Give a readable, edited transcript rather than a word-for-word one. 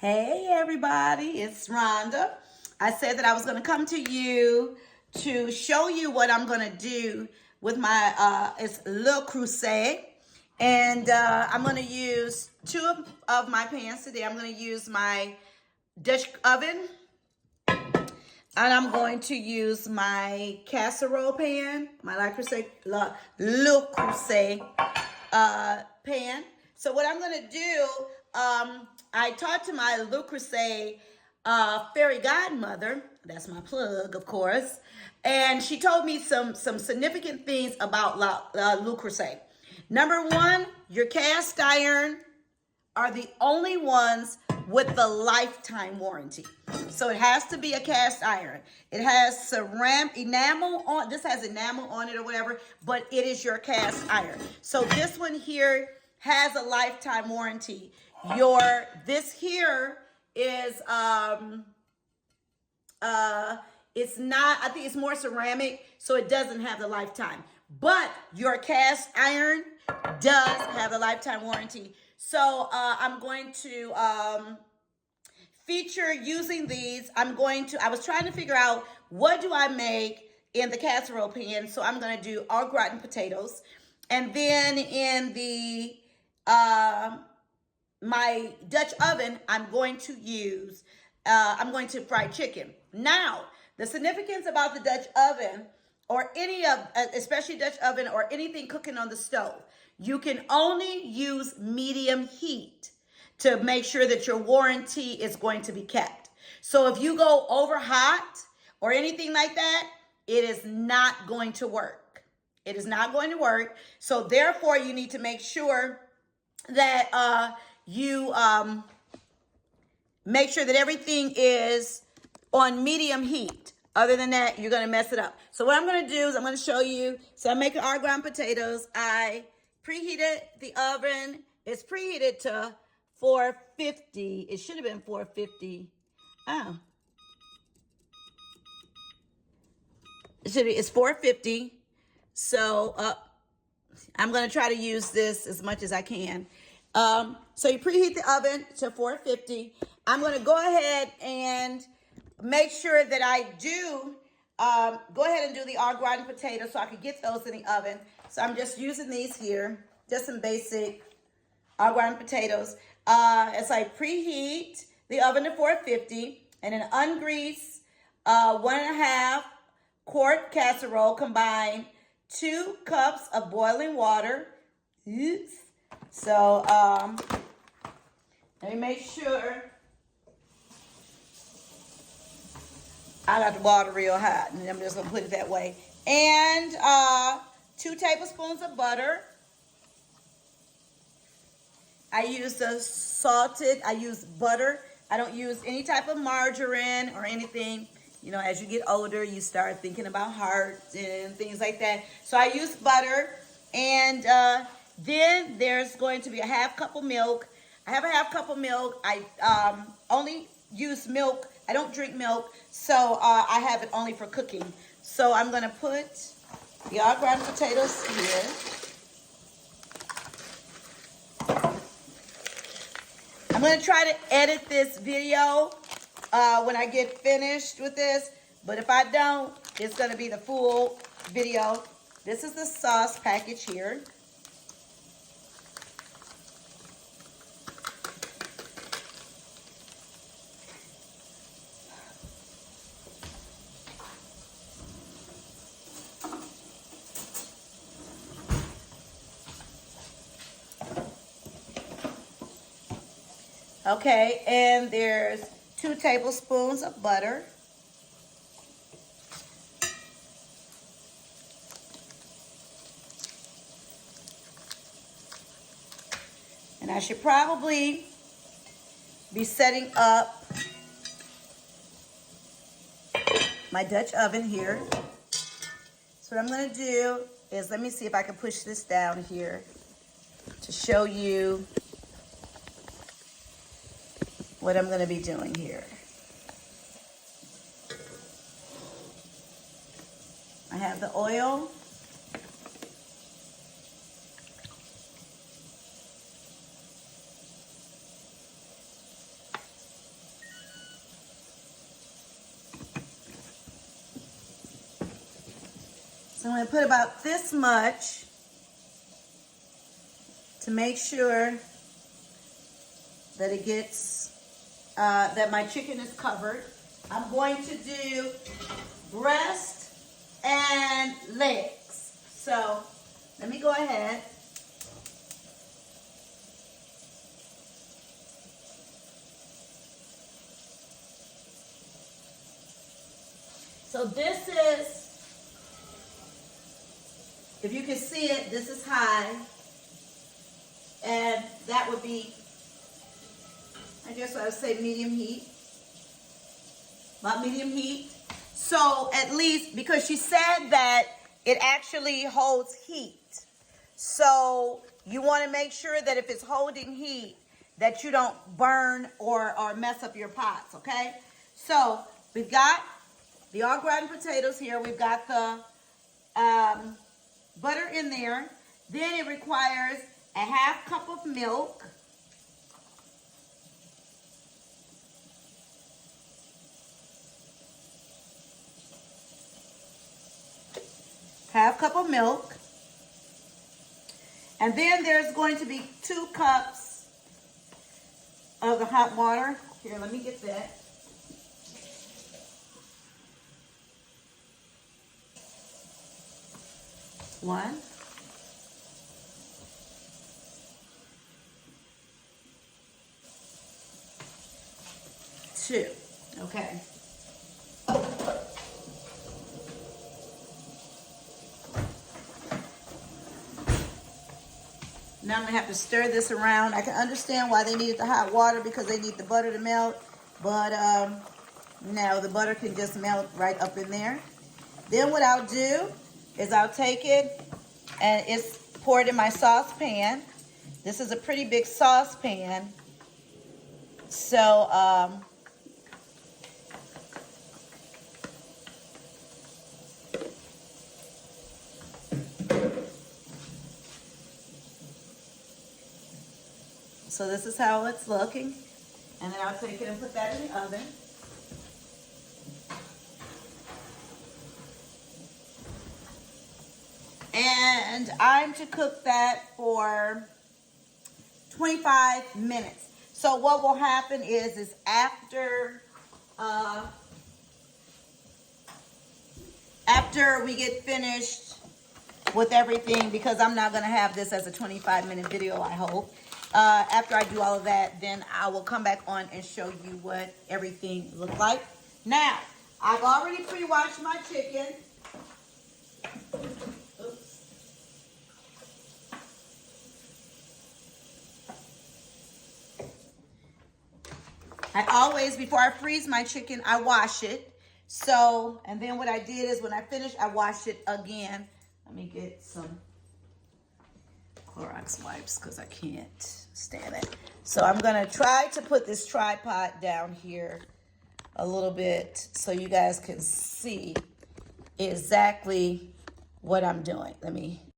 Hey everybody, it's Rhonda. I said that I was going to come to you to show you what I'm going to do with my it's Le Creuset. And I'm going to use two of my pans today. I'm going to use my Dutch oven, and I'm going to use my casserole pan, my Le Creuset pan. So what I'm going to do, I talked to my Le Creuset fairy godmother. That's my plug, of course. And she told me some significant things about Le Creuset. Number one, your cast iron are the only ones with the lifetime warranty. So it has to be a cast iron. It has ceramic enamel on, this has enamel on it or whatever, but it is your cast iron. So this one here has a lifetime warranty. This here is it's not, I think it's more ceramic, so it doesn't have the lifetime. But your cast iron does have a lifetime warranty. So I'm going to feature using these. I was trying to figure out what do I make in the casserole pan. So I'm going to do au gratin potatoes. And then in the my Dutch oven, I'm going to fry chicken. Now, the significance about the Dutch oven, or especially Dutch oven or anything cooking on the stove, you can only use medium heat to make sure that your warranty is going to be kept. So if you go over hot or anything like that, it is not going to work. It is not going to work. So therefore, you need to make sure that you make sure that everything is on medium heat. Other than that, you're going to mess it up. So what I'm going to do is I'm going to show you. So I'm making au gratin potatoes. I preheated the oven. It's preheated to 450. It should have been 450. Oh. It's 450. So I'm going to try to use this as much as I can. So you preheat the oven to 450. I'm going to go ahead and make sure that I do go ahead and do the au gratin potatoes so I can get those in the oven. So I'm just using these here, just some basic au gratin potatoes. As I preheat the oven to 450 and then ungrease 1.5 quart casserole, combine 2 cups of boiling water. Oops. So let me make sure I got the water real hot, and I'm just gonna put it that way. And 2 tablespoons of butter. I use I use butter. I don't use any type of margarine or anything. You know, as you get older, you start thinking about heart and things like that. So I use butter, and then there's going to be a half cup of milk. I have a half cup of milk. I only use milk. I don't drink milk, so I have it only for cooking. So I'm going to put the au gratin potatoes here. I'm going to try to edit this video when I get finished with this, but if I don't, it's going to be the full video. This is the sauce package here. Okay, and there's 2 tablespoons of butter. And I should probably be setting up my Dutch oven here. So what I'm going to do is, let me see if I can push this down here to show you what I'm going to be doing here. I have the oil. So I'm going to put about this much to make sure that it gets, that my chicken is covered. I'm going to do breast and legs. So let me go ahead. So this is, if you can see it, this is high. And that would be, I guess I would say medium heat. About medium heat. So at least, because she said that it actually holds heat. So you want to make sure that if it's holding heat, that you don't burn or mess up your pots, okay? So we've got the au gratin potatoes here. We've got the butter in there. Then it requires a half cup of milk. Half cup of milk. And then there's going to be 2 cups of the hot water. Here, let me get that. One. 2. Okay. Now I'm going to have to stir this around. I can understand why they needed the hot water because they need the butter to melt. But no, the butter can just melt right up in there. Then what I'll do is I'll take it and it's poured in my saucepan. This is a pretty big saucepan. So, so this is how it's looking. And then I'll take it and put that in the oven. And I'm to cook that for 25 minutes. So what will happen is after we get finished with everything, because I'm not going to have this as a 25-minute video, I hope. After I do all of that, then I will come back on and show you what everything looks like. Now, I've already pre-washed my chicken. Oops. I always, before I freeze my chicken, I wash it. So, and then what I did is when I finish, I wash it again. Let me get some Clorox wipes because I can't stand it. So I'm going to try to put this tripod down here a little bit so you guys can see exactly what I'm doing. Let me